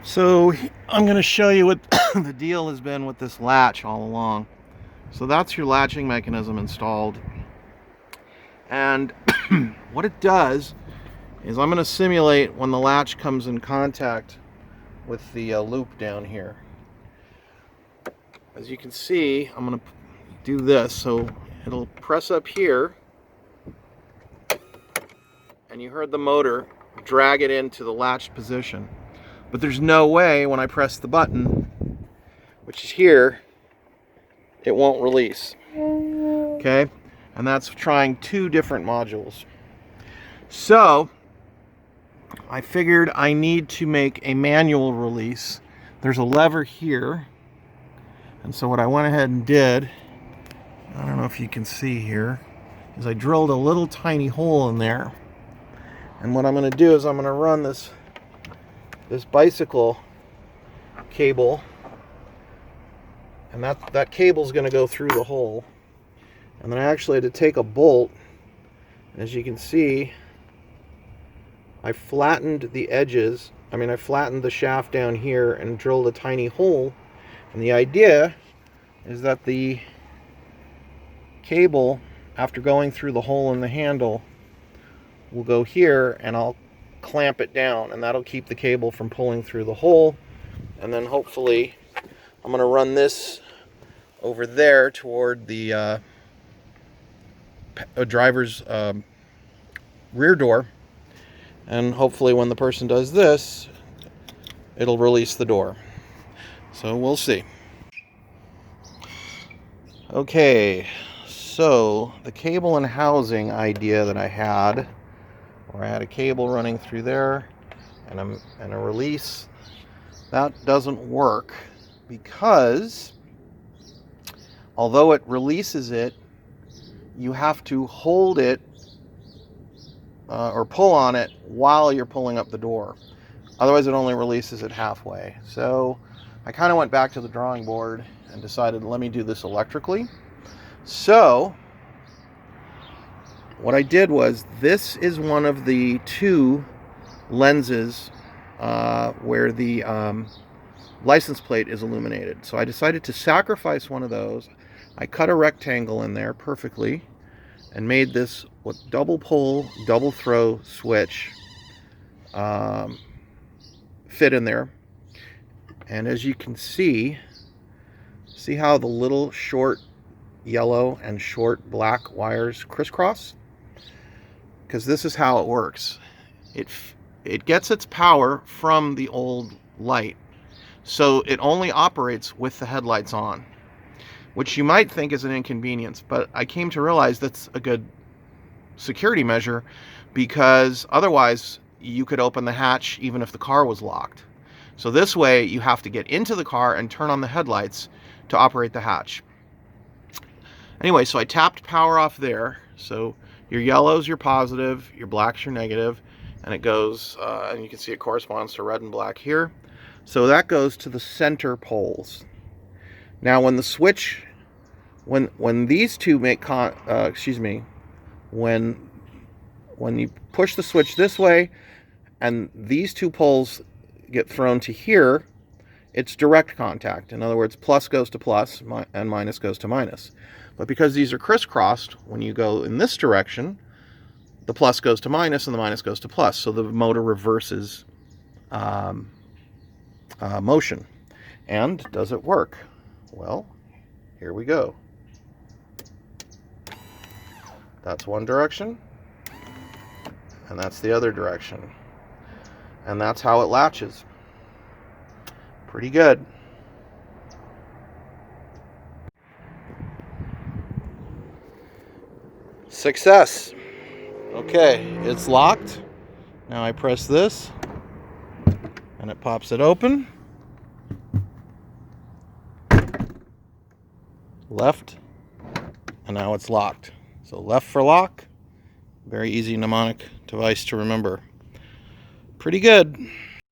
So I'm going to show you what the deal has been with this latch all along. So that's your latching mechanism installed. And what it does is I'm going to simulate when the latch comes in contact with the loop down here. As you can see, I'm going to do this. So it'll press up here. And you heard the motor drag it into the latched position. But there's no way when I press the button, which is here, it won't release. Okay? And that's trying two different modules. So I figured I need to make a manual release. There's a lever here. And so what I went ahead and did, I don't know if you can see here, is I drilled a little tiny hole in there. And what I'm going to do is I'm going to run this bicycle cable, and that cable is going to go through the hole. And then I actually had to take a bolt, and as you can see, I flattened the edges. I flattened the shaft down here and drilled a tiny hole. And the idea is that the cable, after going through the hole in the handle, will go here, and I'll clamp it down, and that'll keep the cable from pulling through the hole. And then hopefully I'm going to run this over there toward the driver's rear door, and hopefully when the person does this, it'll release the door. So we'll see. Okay, so the cable and housing idea that I had, where I had a cable running through there and a release, that doesn't work because although it releases it, you have to hold it or pull on it while you're pulling up the door. Otherwise it only releases it halfway. So I kind of went back to the drawing board and decided, let me do this electrically. So what I did was, this is one of the two lenses where the license plate is illuminated. So I decided to sacrifice one of those. I cut a rectangle in there perfectly and made this double pull, double throw switch fit in there. And as you can see how the little short yellow and short black wires crisscross? Because this is how it works. It gets its power from the old light. So it only operates with the headlights on, which you might think is an inconvenience, but I came to realize that's a good security measure, because otherwise you could open the hatch even if the car was locked. So this way you have to get into the car and turn on the headlights to operate the hatch. Anyway, so I tapped power off there. So your yellow's your positive, your black's your negative, and it goes, and you can see it corresponds to red and black here. So that goes to the center poles. Now when the switch, when these two make when you push the switch this way and these two poles get thrown to here, it's direct contact. In other words, plus goes to plus and minus goes to minus. But because these are crisscrossed, when you go in this direction, the plus goes to minus and the minus goes to plus. So the motor reverses motion. And does it work? Well, here we go. That's one direction, and that's the other direction. And that's how it latches. Pretty good. Success. Okay, it's locked. Now I press this, and it pops it open. Left, and now it's locked. So left for lock. Very easy mnemonic device to remember. Pretty good.